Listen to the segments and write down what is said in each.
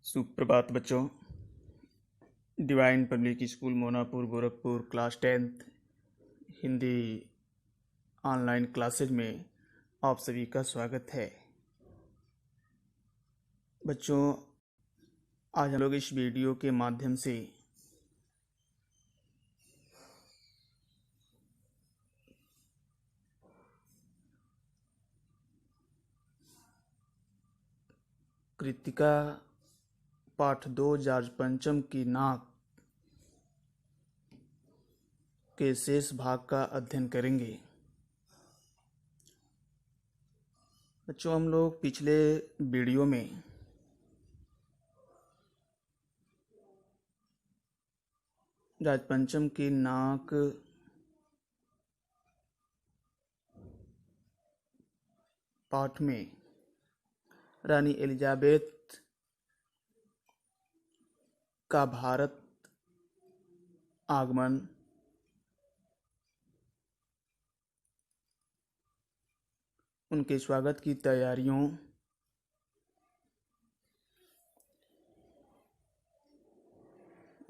सुप्रभात बच्चों। Divine public school Monapur Gorakhpur class 10th Hindi online classes में आप सभी का स्वागत है। बच्चों, आज हम लोग इस वीडियो के माध्यम से कृतिका पाठ 2 जॉर्ज पंचम की नाक के शेष भाग का अध्ययन करेंगे। बच्चों, हम लोग पिछले वीडियो में जॉर्ज पंचम की नाक पाठ में रानी एलिजाबेथ का भारत आगमन, उनके स्वागत की तैयारियों,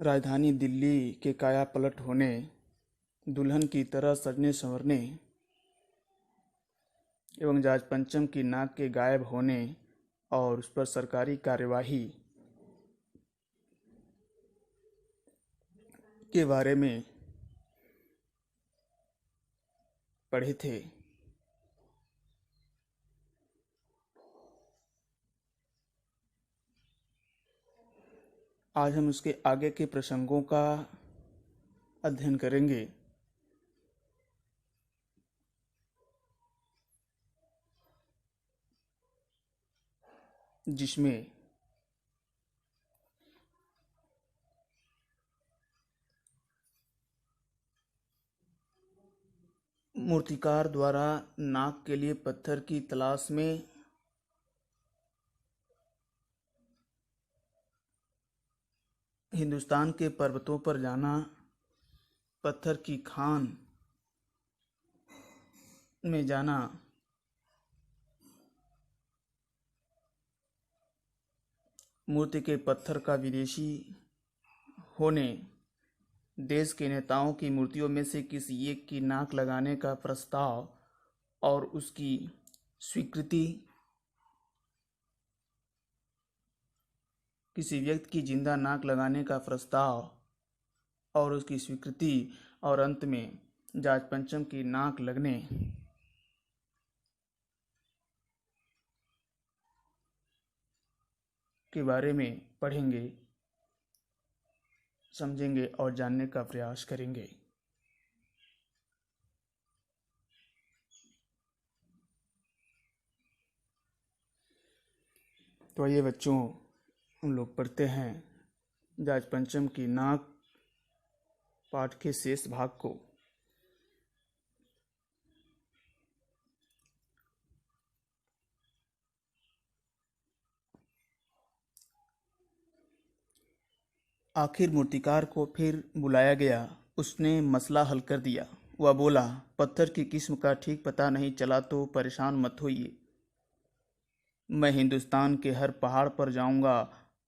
राजधानी दिल्ली के काया पलट होने, दुल्हन की तरह सजने संवरने एवं जॉर्ज पंचम की नाक के गायब होने और उस पर सरकारी कार्यवाही के बारे में पढ़े थे। आज हम उसके आगे के प्रसंगों का अध्ययन करेंगे। जिसमें मूर्तिकार द्वारा नाक के लिए पत्थर की तलाश में हिंदुस्तान के पर्वतों पर जाना, पत्थर की खान में जाना, मूर्ति के पत्थर का विदेशी होने, देश के नेताओं की मूर्तियों में से किसी एक की नाक लगाने का प्रस्ताव और उसकी स्वीकृति, किसी व्यक्ति की जिंदा नाक लगाने का प्रस्ताव और उसकी स्वीकृति, और अंत में जॉर्ज पंचम की नाक लगने के बारे में पढ़ेंगे, समझेंगे और जानने का प्रयास करेंगे। तो आइए बच्चों, हम लोग पढ़ते हैं जॉर्ज पंचम की नाक पाठ के शेष भाग को। आखिर मूर्तिकार को फिर बुलाया गया। उसने मसला हल कर दिया। वह बोला, पत्थर की किस्म का ठीक पता नहीं चला तो परेशान मत होइए। मैं हिंदुस्तान के हर पहाड़ पर जाऊंगा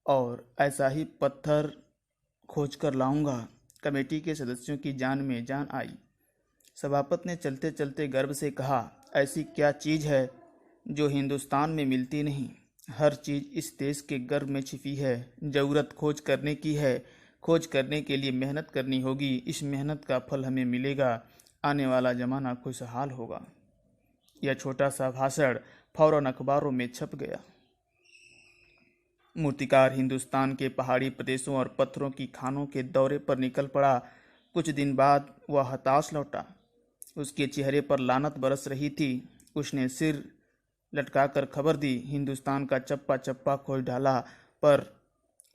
और ऐसा ही पत्थर खोज कर लाऊंगा। कमेटी के सदस्यों की जान में जान आई। सभापति ने चलते चलते गर्व से कहा, ऐसी क्या चीज़ है जो हिंदुस्तान में मिलती नहीं? हर चीज़ इस देश के गर्भ में छिपी है। ज़रूरत खोज करने की है। खोज करने के लिए मेहनत करनी होगी। इस मेहनत का फल हमें मिलेगा। आने वाला ज़माना खुशहाल होगा। यह छोटा सा भाषण फौरन अखबारों में छप गया। मूर्तिकार हिंदुस्तान के पहाड़ी प्रदेशों और पत्थरों की खानों के दौरे पर निकल पड़ा। कुछ दिन बाद वह हताश लौटा। उसके चेहरे पर लानत बरस रही थी। उसने सिर लटकाकर खबर दी, हिंदुस्तान का चप्पा चप्पा खोज डाला, पर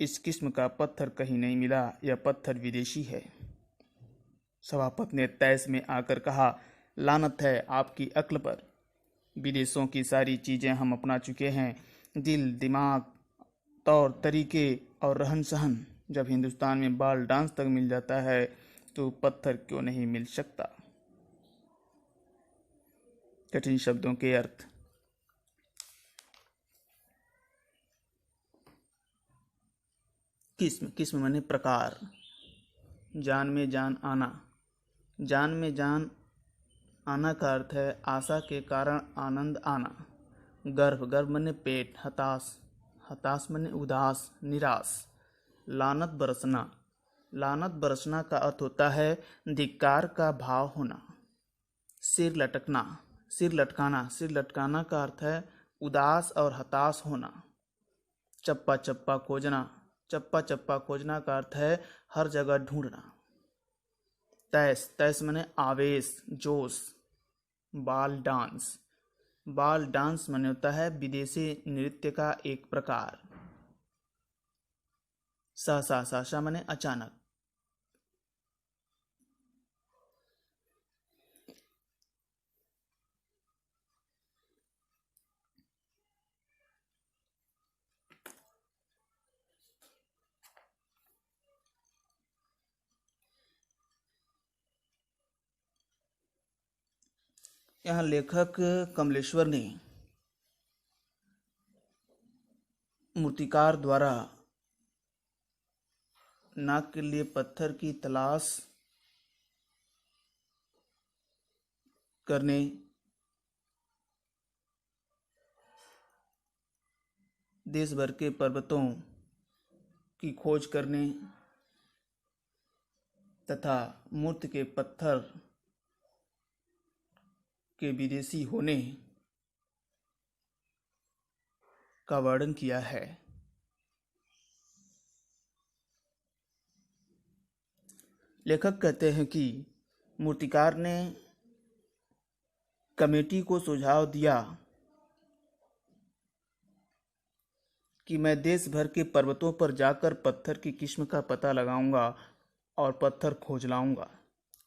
इस किस्म का पत्थर कहीं नहीं मिला। यह पत्थर विदेशी है। सभापति ने तैस में आकर कहा, लानत है आपकी अक्ल पर। विदेशों की सारी चीज़ें हम अपना चुके हैं, दिल, दिमाग, तौर तरीके और रहन सहन। जब हिंदुस्तान में बाल डांस तक मिल जाता है तो पत्थर क्यों नहीं मिल सकता? कठिन शब्दों के अर्थ। किस्म, किस्म माने प्रकार। जान में जान आना, जान में जान आना का अर्थ है आशा के कारण आनंद आना। गर्भ, गर्भ माने पेट। हताश, हताश माने उदास, निराश। लानत बरसना, लानत बरसना का अर्थ होता है धिक्कार का भाव होना। सिर लटकना, सिर लटकाना, सिर लटकाना का अर्थ है उदास और हताश होना। चप्पा चप्पा खोजना, चप्पा चप्पा खोजना का अर्थ है हर जगह ढूंढना। तैस, तैस माने आवेश, जोश। बाल डांस, बाल डांस माने होता है विदेशी नृत्य का एक प्रकार। सहसा, सहसा माने अचानक। यहाँ लेखक कमलेश्वर ने मूर्तिकार द्वारा नाक के लिए पत्थर की तलाश करने, देश भर के पर्वतों की खोज करने तथा मूर्ति के पत्थर के विदेशी होने का वर्णन किया है। लेखक कहते हैं कि मूर्तिकार ने कमेटी को सुझाव दिया कि मैं देश भर के पर्वतों पर जाकर पत्थर की किस्म का पता लगाऊंगा और पत्थर खोज लाऊंगा।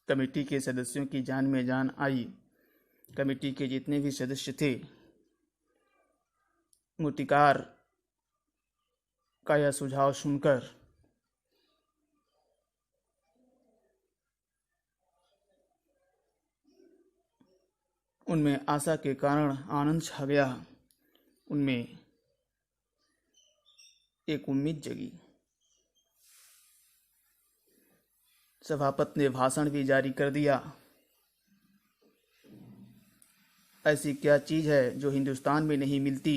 कमेटी के सदस्यों की जान में जान आई। कमेटी के जितने भी सदस्य थे, मूर्तिकार का यह सुझाव सुनकर उनमें आशा के कारण आनंद छा गया। उनमें एक उम्मीद जगी। सभापति ने भाषण भी जारी कर दिया। ऐसी क्या चीज़ है जो हिंदुस्तान में नहीं मिलती?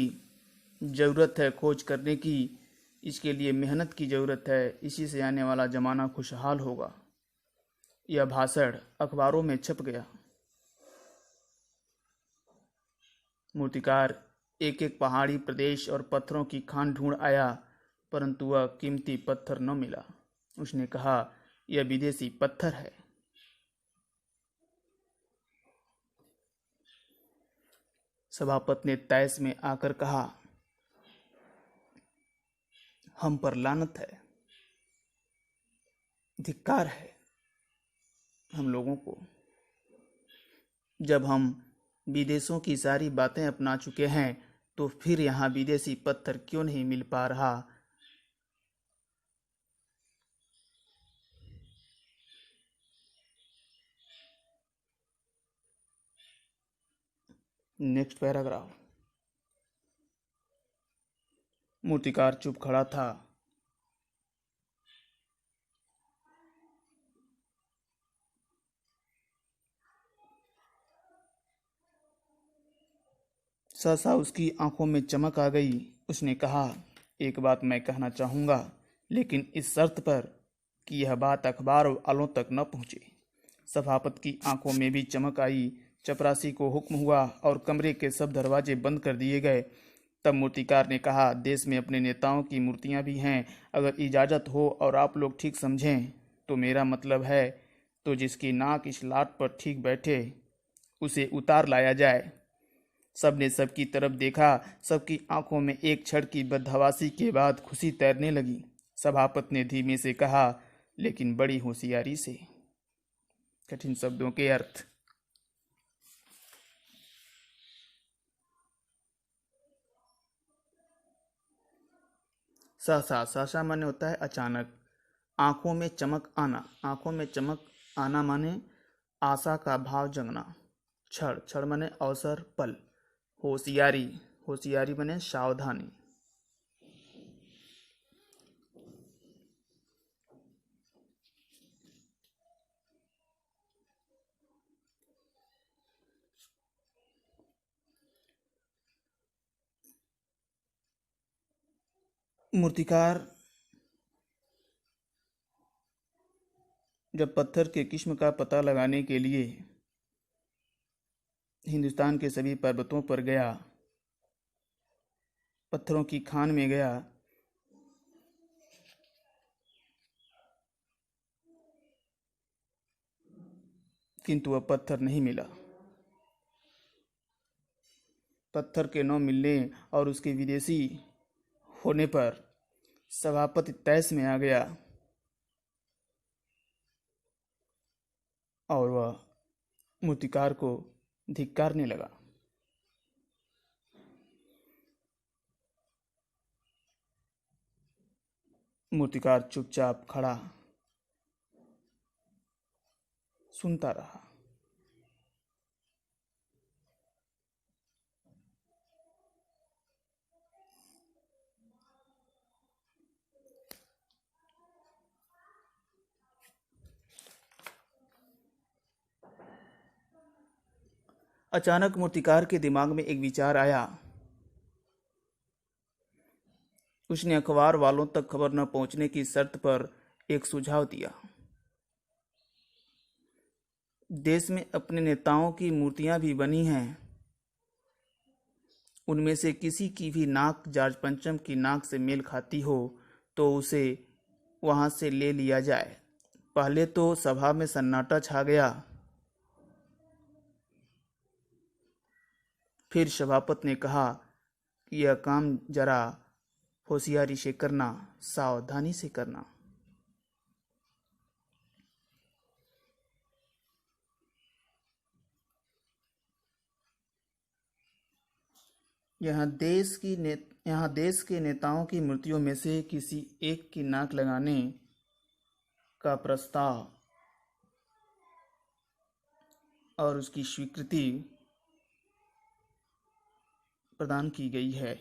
ज़रूरत है खोज करने की, इसके लिए मेहनत की ज़रूरत है। इसी से आने वाला ज़माना खुशहाल होगा। यह भाषण अखबारों में छप गया। मूर्तिकार एक एक पहाड़ी प्रदेश और पत्थरों की खान ढूंढ आया, परंतु वह कीमती पत्थर न मिला। उसने कहा, यह विदेशी पत्थर है। सभापति ने तैस में आकर कहा, हम पर लानत है, धिक्कार है हम लोगों को। जब हम विदेशों की सारी बातें अपना चुके हैं तो फिर यहाँ विदेशी पत्थर क्यों नहीं मिल पा रहा? Next paragraph. मूर्तिकार चुप खड़ा था। सहसा उसकी आंखों में चमक आ गई। उसने कहा, एक बात मैं कहना चाहूँगा, लेकिन इस शर्त पर कि यह बात अखबार वालों तक न पहुँचे। सभापति की आंखों में भी चमक आई। चपरासी को हुक्म हुआ और कमरे के सब दरवाजे बंद कर दिए गए। तब मूर्तिकार ने कहा, देश में अपने नेताओं की मूर्तियाँ भी हैं। अगर इजाज़त हो और आप लोग ठीक समझें तो मेरा मतलब है, तो जिसकी नाक इस लाट पर ठीक बैठे उसे उतार लाया जाए। सबने सबकी तरफ देखा। सबकी आंखों में एक क्षण की बदहवासी के बाद खुशी तैरने लगी। सभापति ने धीमे से कहा, लेकिन बड़ी होशियारी से। कठिन शब्दों के अर्थ। सहसा, सहसा माने होता है अचानक। आंखों में चमक आना, आंखों में चमक आना माने आशा का भाव जगना। क्षण, क्षण माने अवसर, पल। होशियारी, होशियारी माने सावधानी। मूर्तिकार जब पत्थर के किस्म का पता लगाने के लिए हिंदुस्तान के सभी पर्वतों पर गया, पत्थरों की खान में गया, किंतु वह पत्थर नहीं मिला। पत्थर के न मिलने और उसके विदेशी होने पर सभापति तैश में आ गया और वह मूर्तिकार को धिक्कारने लगा। मूर्तिकार चुपचाप खड़ा सुनता रहा। अचानक मूर्तिकार के दिमाग में एक विचार आया। उसने अखबार वालों तक खबर न पहुंचने की शर्त पर एक सुझाव दिया। देश में अपने नेताओं की मूर्तियां भी बनी हैं। उनमें से किसी की भी नाक जॉर्ज पंचम की नाक से मेल खाती हो तो उसे वहां से ले लिया जाए। पहले तो सभा में सन्नाटा छा गया। फिर सभापति ने कहा कि यह काम जरा होशियारी से करना, सावधानी से करना। यहाँ देश के नेताओं की मूर्तियों में से किसी एक की नाक लगाने का प्रस्ताव और उसकी स्वीकृति प्रदान की गई है।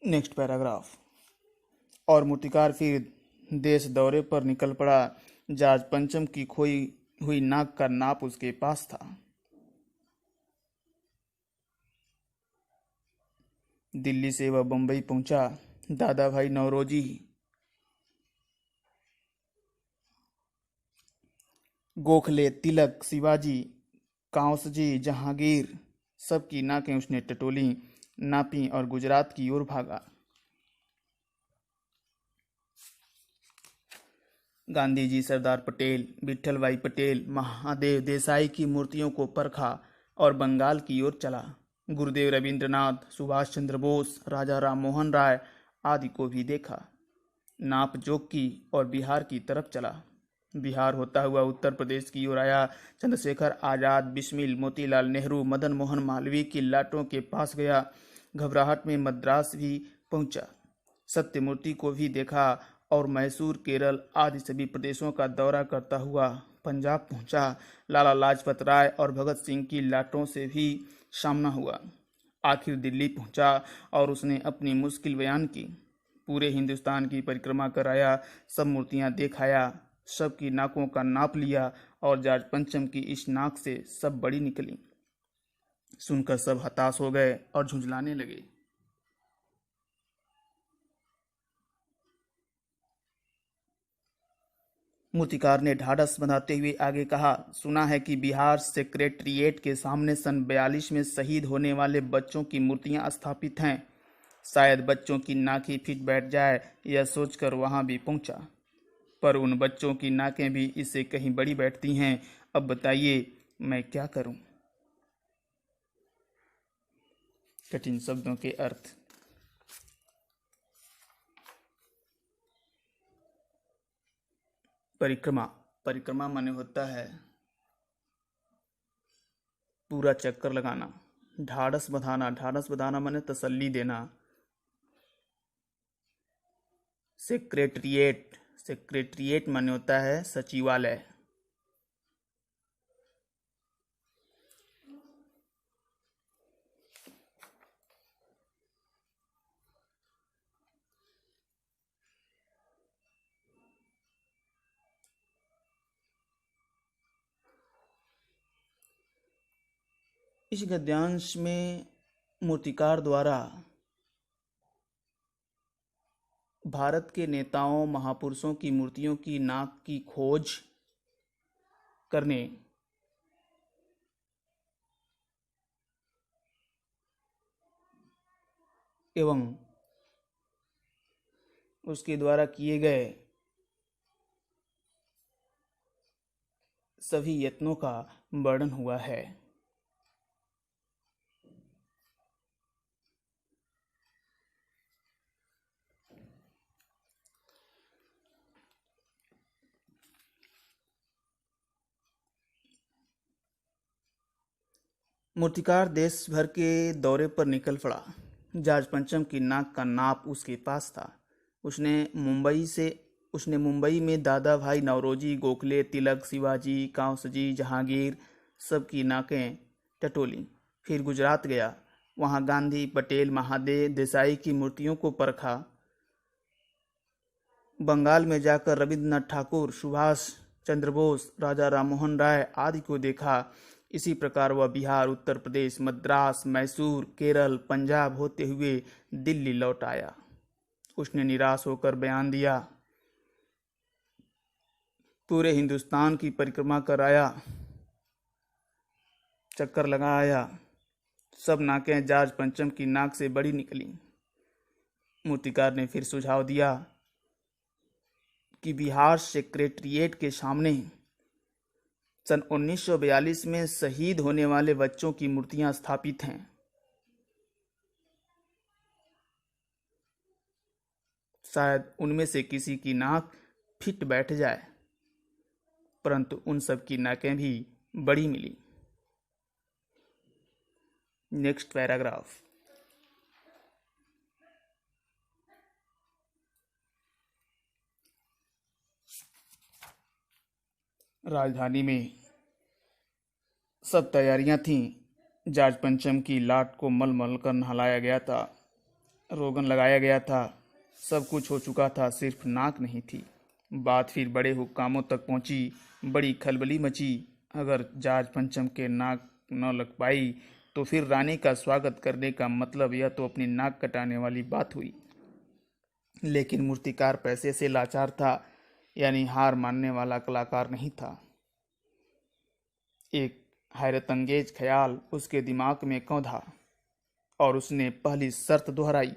Next paragraph. और मूर्तिकार फिर देश दौरे पर निकल पड़ा। जॉर्ज पंचम की खोई हुई नाक का नाप उसके पास था। दिल्ली से वह बंबई पहुंचा। दादा भाई नौरोजी, गोखले, तिलक, शिवाजी, कांसजी, जहांगीर, सबकी नाकें उसने टटोली, नापी और गुजरात की ओर भागा। गांधी जी, सरदार पटेल, विट्ठल भाई पटेल, महादेव देसाई की मूर्तियों को परखा और बंगाल की ओर चला। गुरुदेव रविंद्रनाथ, सुभाष चंद्र बोस, राजा राम मोहन राय आदि को भी देखा। नाप जोक की और बिहार की तरफ चला। बिहार होता हुआ उत्तर प्रदेश की ओर आया। चंद्रशेखर आजाद, बिस्मिल, मोतीलाल नेहरू, मदन मोहन मालवीय की लाटों के पास गया। घबराहट में मद्रास भी पहुंचा। सत्यमूर्ति को भी देखा और मैसूर, केरल आदि सभी प्रदेशों का दौरा करता हुआ पंजाब पहुंचा। लाला लाजपत राय और भगत सिंह की लाटों से भी सामना हुआ। आखिर दिल्ली पहुंचा और उसने अपनी मुश्किल बयान की। पूरे हिंदुस्तान की परिक्रमा कराया, सब मूर्तियां देखाया, सबकी नाकों का नाप लिया और जॉर्ज पंचम की इस नाक से सब बड़ी निकली। सुनकर सब हताश हो गए और झुंझलाने लगे। मूर्तिकार ने ढाढ़स बंधाते हुए आगे कहा, सुना है कि बिहार सेक्रेटरिएट के सामने सन 42 में शहीद होने वाले बच्चों की मूर्तियां स्थापित हैं। शायद बच्चों की नाक ही फिट बैठ जाए, यह सोचकर वहां भी पहुंचा। पर उन बच्चों की नाकें भी इससे कहीं बड़ी बैठती हैं। अब बताइए मैं क्या करूं? कठिन शब्दों के अर्थ। परिक्रमा। परिक्रमा माने होता है पूरा चक्कर लगाना। ढाढ़स बंधाना, ढाढ़स बंधाना माने तसल्ली देना। सेक्रेटरिएट, सेक्रेटरिएट माने होता है सचिवालय। इस गद्यांश में मूर्तिकार द्वारा भारत के नेताओं महापुरुषों की मूर्तियों की नाक की खोज करने एवं उसके द्वारा किए गए सभी यत्नों का वर्णन हुआ है। मूर्तिकार देश भर के दौरे पर निकल पड़ा। जॉर्ज पंचम की नाक का नाप उसके पास था। उसने मुंबई में दादा भाई नौरोजी, गोखले, तिलक, शिवाजी, कांसजी, जहांगीर सबकी नाकें टटोली। फिर गुजरात गया, वहां गांधी, पटेल, महादेव, देसाई की मूर्तियों को परखा। बंगाल में जाकर रविंद्रनाथ ठाकुर, सुभाष चंद्र बोस, राजा राममोहन राय आदि को देखा। इसी प्रकार वह बिहार, उत्तर प्रदेश, मद्रास, मैसूर, केरल, पंजाब होते हुए दिल्ली लौट आया। उसने निराश होकर बयान दिया, पूरे हिंदुस्तान की परिक्रमा कर आया, चक्कर लगा आया, सब नाकें जॉर्ज पंचम की नाक से बड़ी निकली। मूर्तिकार ने फिर सुझाव दिया कि बिहार सेक्रेटेरिएट के सामने सन 1942 में शहीद होने वाले बच्चों की मूर्तियां स्थापित हैं। शायद उनमें से किसी की नाक फिट बैठ जाए, परंतु उन सब की नाकें भी बड़ी मिली। Next paragraph. राजधानी में सब तैयारियां थीं। जॉर्ज पंचम की लाट को मल मल कर नहलाया गया था, रोगन लगाया गया था, सब कुछ हो चुका था, सिर्फ नाक नहीं थी। बात फिर बड़े हुक्कामों तक पहुंची, बड़ी खलबली मची। अगर जॉर्ज पंचम के नाक न लग पाई तो फिर रानी का स्वागत करने का मतलब यह तो अपनी नाक कटाने वाली बात हुई। लेकिन मूर्तिकार पैसे से लाचार था, यानी हार मानने वाला कलाकार नहीं था। एक हैरतअंगेज ख्याल उसके दिमाग में कौंधा और उसने पहली शर्त दोहराई।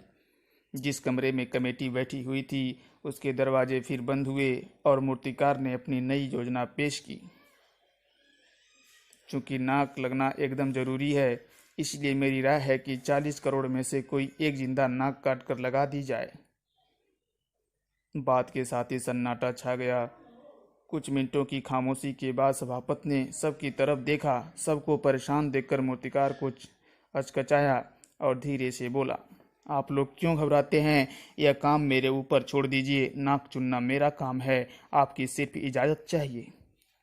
जिस कमरे में कमेटी बैठी हुई थी उसके दरवाजे फिर बंद हुए और मूर्तिकार ने अपनी नई योजना पेश की। चूंकि नाक लगना एकदम जरूरी है, इसलिए मेरी राय है कि 40 करोड़ में से कोई एक जिंदा नाक काट कर लगा दी जाए। बात के साथ ही सन्नाटा छा गया। कुछ मिनटों की खामोशी के बाद सभापति ने सबकी तरफ देखा। सबको परेशान देखकर मूर्तिकार कुछ अचकचाया और धीरे से बोला, आप लोग क्यों घबराते हैं? यह काम मेरे ऊपर छोड़ दीजिए। नाक चुनना मेरा काम है, आपकी सिर्फ इजाज़त चाहिए।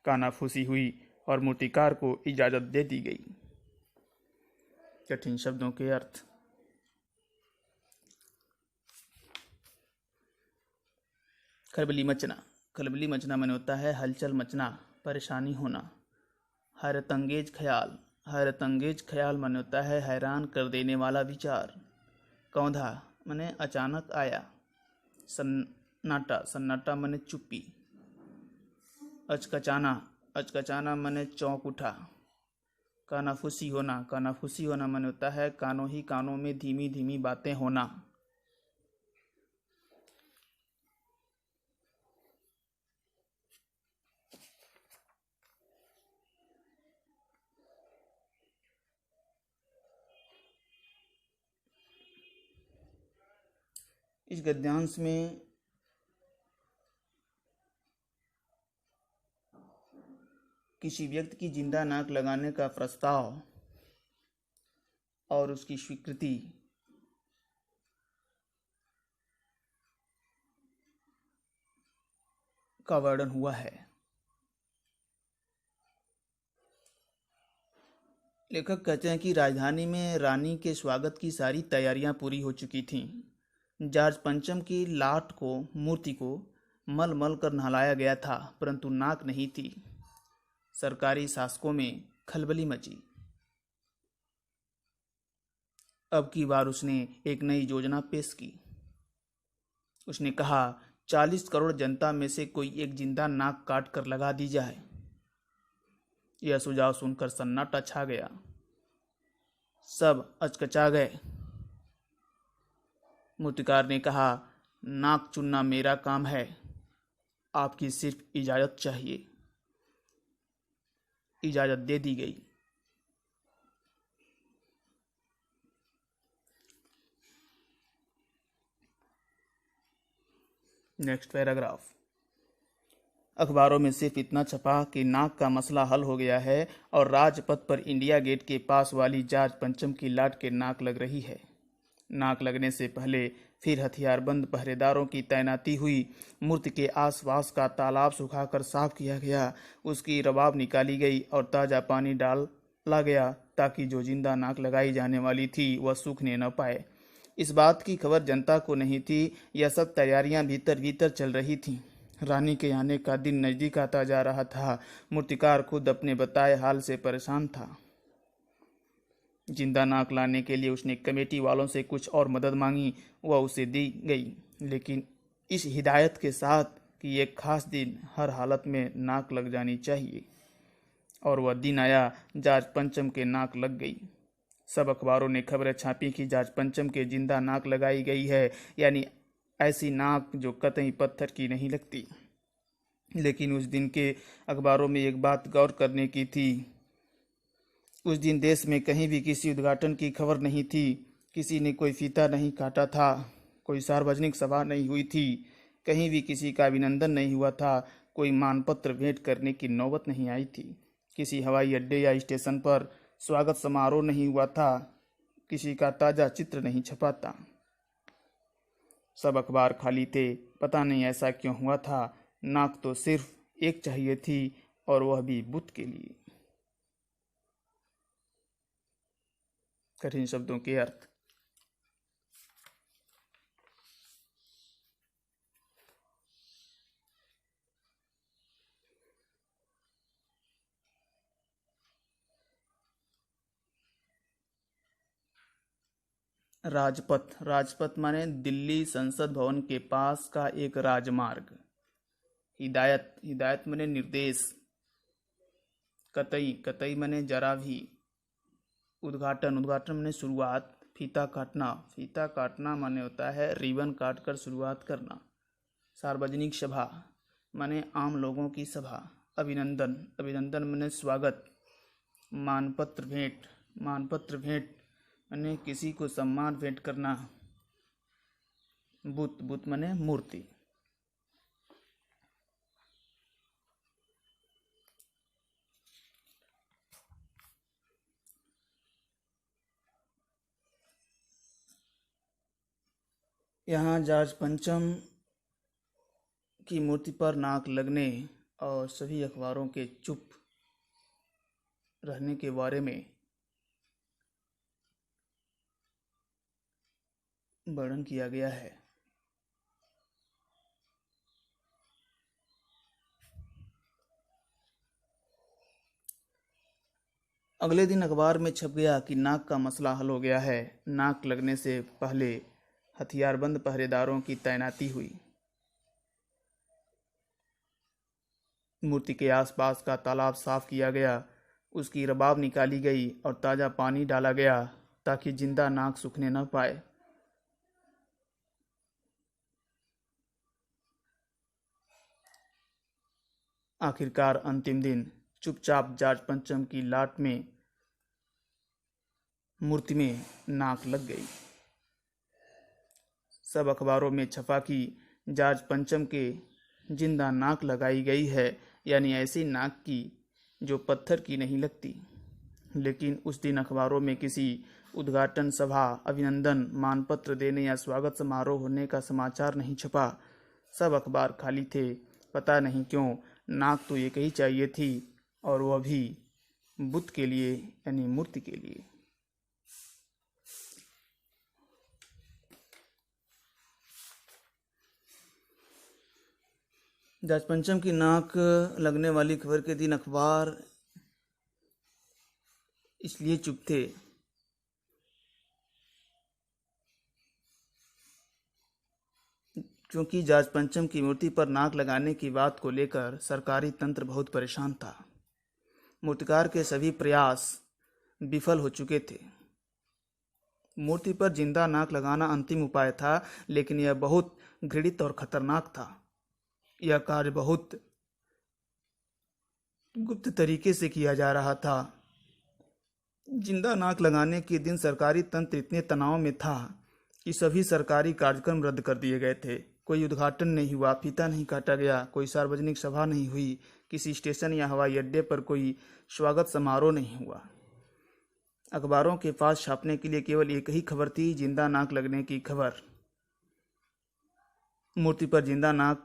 कानाफूसी हुई और मूर्तिकार को इजाज़त दे दी गई। कठिन शब्दों के अर्थ। खलबली मचना। खलबली मचना माने होता है हलचल मचना, परेशानी होना। हैरतअंगेज ख्याल। हैरतअंगेज ख्याल माने होता है हैरान कर देने वाला विचार। कौंधा माने अचानक आया। सन्नाटा। सन्नाटा माने चुप्पी। अचकचाना। अचकचाना माने चौंक उठा। कानाफूसी होना। कानाफूसी होना माने होता है कानों ही कानों में धीमी धीमी बातें होना। इस गद्यांश में किसी व्यक्ति की जिंदा नाक लगाने का प्रस्ताव और उसकी स्वीकृति का वर्णन हुआ है। लेखक कहते हैं कि राजधानी में रानी के स्वागत की सारी तैयारियां पूरी हो चुकी थीं। जॉर्ज पंचम की लाट को, मूर्ति को मल मल कर नहलाया गया था, परंतु नाक नहीं थी। सरकारी शासकों में खलबली मची। अब की बार उसने एक नई योजना पेश की। उसने कहा, 40 करोड़ जनता में से कोई एक जिंदा नाक काट कर लगा दी जाए। यह सुझाव सुनकर सन्नाटा छा गया। सब अचकचा गए। मूर्तिकार ने कहा, नाक चुनना मेरा काम है, आपकी सिर्फ इजाजत चाहिए। इजाजत दे दी गई। Next paragraph. अखबारों में सिर्फ इतना छपा कि नाक का मसला हल हो गया है और राजपथ पर इंडिया गेट के पास वाली जॉर्ज पंचम की लाट के नाक लग रही है। नाक लगने से पहले फिर हथियारबंद पहरेदारों की तैनाती हुई। मूर्ति के आसपास का तालाब सुखाकर साफ किया गया, उसकी रबाब निकाली गई और ताज़ा पानी डाला गया ताकि जो जिंदा नाक लगाई जाने वाली थी वह सूखने न पाए। इस बात की खबर जनता को नहीं थी। यह सब तैयारियां भीतर भीतर चल रही थीं। रानी के आने का दिन नजदीक आता जा रहा था। मूर्तिकार खुद अपने बताए हाल से परेशान था। जिंदा नाक लाने के लिए उसने कमेटी वालों से कुछ और मदद मांगी, वह उसे दी गई, लेकिन इस हिदायत के साथ कि एक खास दिन हर हालत में नाक लग जानी चाहिए। और वह दिन आया, जॉर्ज पंचम के नाक लग गई। सब अखबारों ने खबरें छापी कि जॉर्ज पंचम के जिंदा नाक लगाई गई है, यानी ऐसी नाक जो कतई पत्थर की नहीं लगती। लेकिन उस दिन के अखबारों में एक बात गौर करने की थी। उस दिन देश में कहीं भी किसी उद्घाटन की खबर नहीं थी। किसी ने कोई फीता नहीं काटा था, कोई सार्वजनिक सभा नहीं हुई थी, कहीं भी किसी का अभिनंदन नहीं हुआ था, कोई मानपत्र भेंट करने की नौबत नहीं आई थी, किसी हवाई अड्डे या स्टेशन पर स्वागत समारोह नहीं हुआ था, किसी का ताज़ा चित्र नहीं छपा था। सब अखबार खाली थे। पता नहीं ऐसा क्यों हुआ था। नाक तो सिर्फ एक चाहिए थी, और वह भी बुत के लिए। कठिन शब्दों के अर्थ। राजपथ। राजपथ माने दिल्ली संसद भवन के पास का एक राजमार्ग। हिदायत। हिदायत माने निर्देश। कतई। कतई माने जरा भी। उद्घाटन। उद्घाटन माने शुरुआत। फीता काटना। फीता काटना माने होता है रिबन काट कर शुरुआत करना। सार्वजनिक सभा माने आम लोगों की सभा। अभिनंदन। अभिनंदन माने स्वागत। मानपत्र भेंट। मानपत्र भेंट माने किसी को सम्मान भेंट करना। बुत। बुत माने मूर्ति। यहाँ जॉर्ज पंचम की मूर्ति पर नाक लगने और सभी अखबारों के चुप रहने के बारे में वर्णन किया गया है। अगले दिन अखबार में छप गया कि नाक का मसला हल हो गया है। नाक लगने से पहले हथियारबंद पहरेदारों की तैनाती हुई। मूर्ति के आसपास का तालाब साफ किया गया, उसकी रबाब निकाली गई और ताज़ा पानी डाला गया ताकि जिंदा नाक सूखने न पाए। आखिरकार अंतिम दिन चुपचाप जॉर्ज पंचम की लाट में मूर्ति में नाक लग गई। सब अखबारों में छपा कि जॉर्ज पंचम के जिंदा नाक लगाई गई है, यानी ऐसी नाक की जो पत्थर की नहीं लगती। लेकिन उस दिन अखबारों में किसी उद्घाटन सभा, अभिनंदन, मानपत्र देने या स्वागत समारोह होने का समाचार नहीं छपा। सब अखबार खाली थे। पता नहीं क्यों, नाक तो एक ही चाहिए थी, और वह भी बुत के लिए, यानी मूर्ति के लिए। जॉर्ज पंचम की नाक लगने वाली खबर के दिन अखबार इसलिए चुप थे क्योंकि जाज पंचम की मूर्ति पर नाक लगाने की बात को लेकर सरकारी तंत्र बहुत परेशान था। मूर्तिकार के सभी प्रयास विफल हो चुके थे। मूर्ति पर जिंदा नाक लगाना अंतिम उपाय था, लेकिन यह बहुत घृणित और खतरनाक था। यह कार्य बहुत गुप्त तरीके से किया जा रहा था। जिंदा नाक लगाने के दिन सरकारी तंत्र इतने तनाव में था कि सभी सरकारी कार्यक्रम रद्द कर दिए गए थे। कोई उद्घाटन नहीं हुआ, फीता नहीं काटा गया, कोई सार्वजनिक सभा नहीं हुई, किसी स्टेशन या हवाई अड्डे पर कोई स्वागत समारोह नहीं हुआ। अखबारों के पास छापने के लिए केवल एक ही खबर थी, जिंदा नाक लगने की खबर। मूर्ति पर जिंदा नाक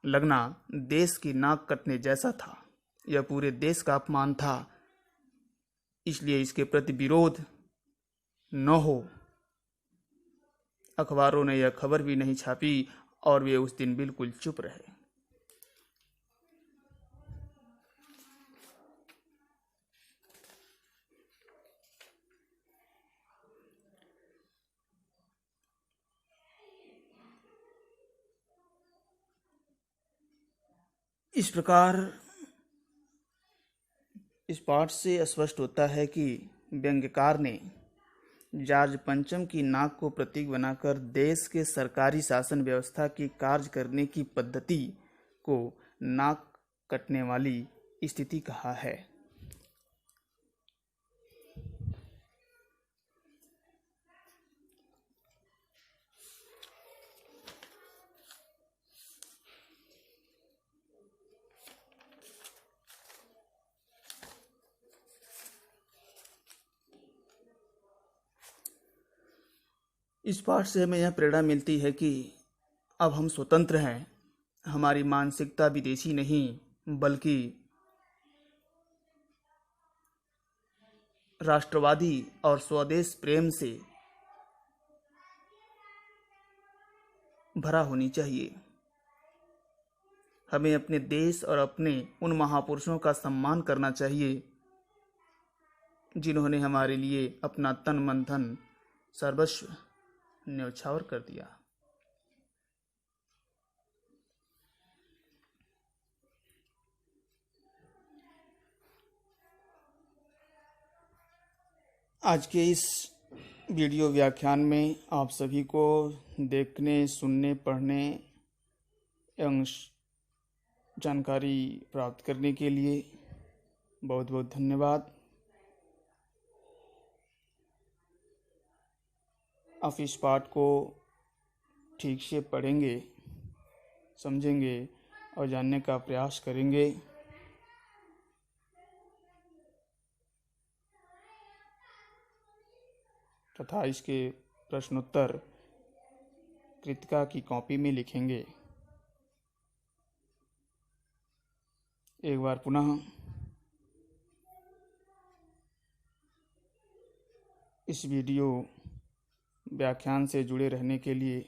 लगना देश की नाक कटने जैसा था। यह पूरे देश का अपमान था, इसलिए इसके प्रति विरोध न हो। अखबारों ने यह खबर भी नहीं छापी और वे उस दिन बिल्कुल चुप रहे। इस प्रकार इस पाठ से स्पष्ट होता है कि व्यंग्यकार ने जॉर्ज पंचम की नाक को प्रतीक बनाकर देश के सरकारी शासन व्यवस्था की कार्य करने की पद्धति को नाक कटने वाली स्थिति कहा है। इस पाठ से हमें यह प्रेरणा मिलती है कि अब हम स्वतंत्र हैं। हमारी मानसिकता विदेशी नहीं बल्कि राष्ट्रवादी और स्वदेश प्रेम से भरा होनी चाहिए। हमें अपने देश और अपने उन महापुरुषों का सम्मान करना चाहिए जिन्होंने हमारे लिए अपना तन मन धन सर्वस्व न्यौछावर कर दिया। आज के इस वीडियो व्याख्यान में आप सभी को देखने, सुनने, पढ़ने एवं जानकारी प्राप्त करने के लिए बहुत बहुत धन्यवाद। आप इस पाठ को ठीक से पढ़ेंगे, समझेंगे और जानने का प्रयास करेंगे तथा इसके प्रश्नोत्तर कृतिका की कॉपी में लिखेंगे। एक बार पुनः इस वीडियो व्याख्यान से जुड़े रहने के लिए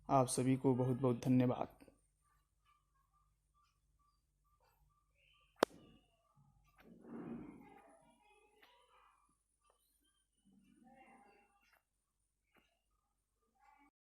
आप सभी को बहुत बहुत धन्यवाद।